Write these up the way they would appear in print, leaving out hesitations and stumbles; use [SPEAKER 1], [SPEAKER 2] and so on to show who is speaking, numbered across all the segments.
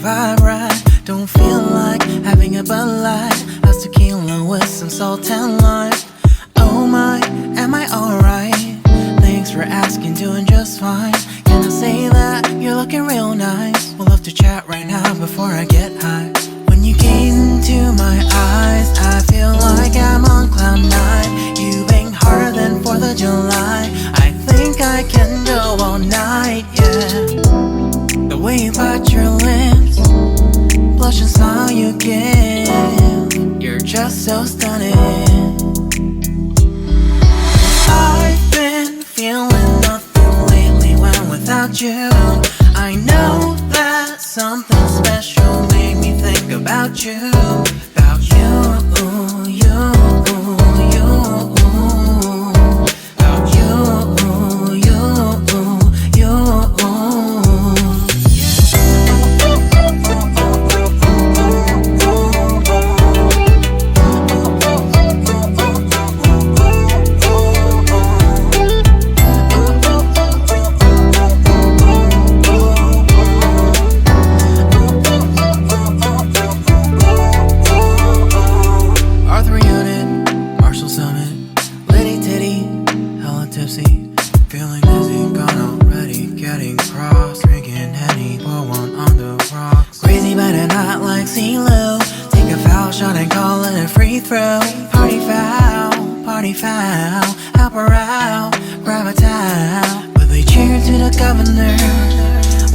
[SPEAKER 1] vibe right. Don't feel like having a Bud Light. How's tequila with some salt and lime? Oh my, am I alright? Thanks for asking, doing just fine. Can I say that you're looking real nice? We'll love to chat right now before I get high. When you gaze into my eyes, I feel like I'm on cloud nine. You bang harder than 4th of July. I think I can go all night, yeah. The way you bite your lips, blush and smile you give, you're just so stunning. I've been feeling nothing lately when without you. I know that something special made me think about you. About you, you, you. About you, you, you. Feeling dizzy, gone already, getting cross, drinking Henny, pour one on the rocks. Crazy but not like CeeLo. Take a foul shot and call it a free throw. Party foul, help her out, grab a towel. But they cheered to the governor,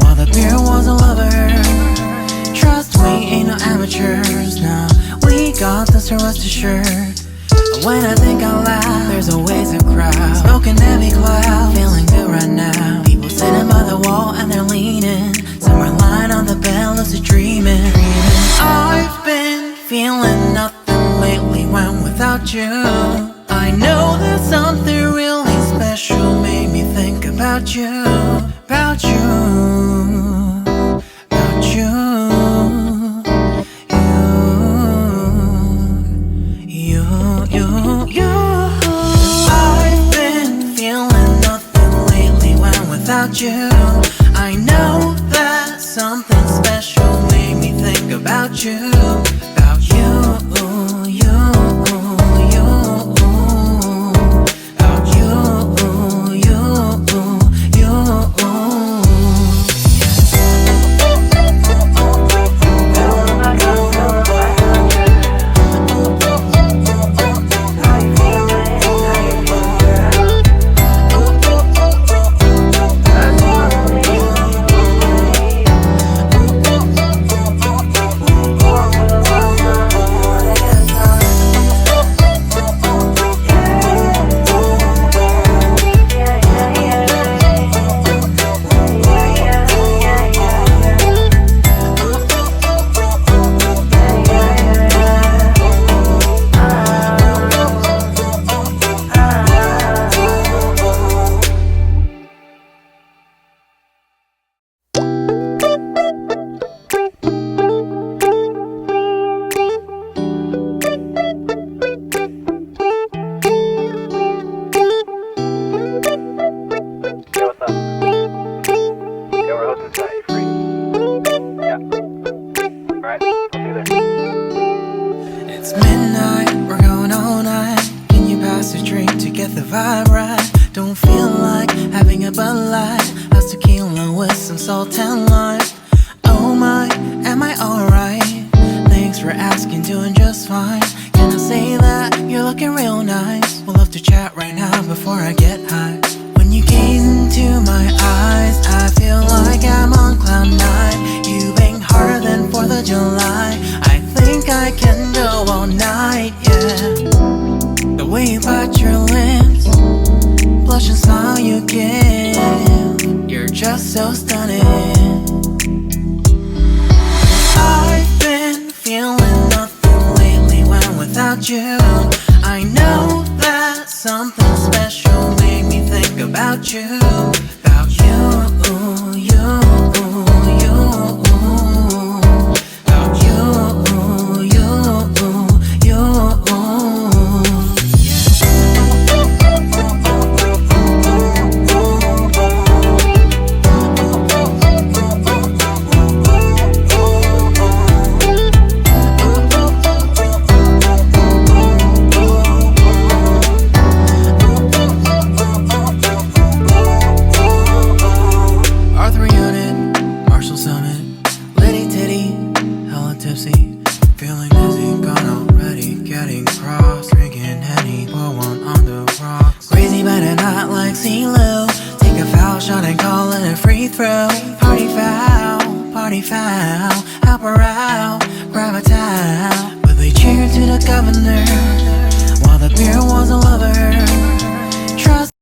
[SPEAKER 1] while the beer was a lover. Trust we ain't no amateurs, nah, we got this, so rest assured. When I think out loud, there's always a crowd, smoking heavy cloud, feeling good right now. People sitting by the wall and they're leaning, some are lying on the bed, lucid dreaming. I've been feeling nothing lately when without you. I know that something really special made me think about you. About you, about you. I've been feeling nothing lately when without you. I know that something special made me think about you. About you, you, you. About you, you, you. It's midnight, we're going all night. Can you pass a drink to get the vibe right? Don't feel like having a Bud Light. How's tequila with some salt and lime? Oh my, am I alright? Thanks for asking, doing just fine. Can I say that you're looking real nice? We'll love to chat right now before I get high. When you gaze into my eyes, I feel like I'm on cloud nine. You bang harder than 4th of July. I think I can go all night, yeah. The way you bite your lips, blush and smile you give, you're just so stunning. I've been feeling nothing lately when without you. I know that something special made me think about you. About you, you, you. About you, you, you. through.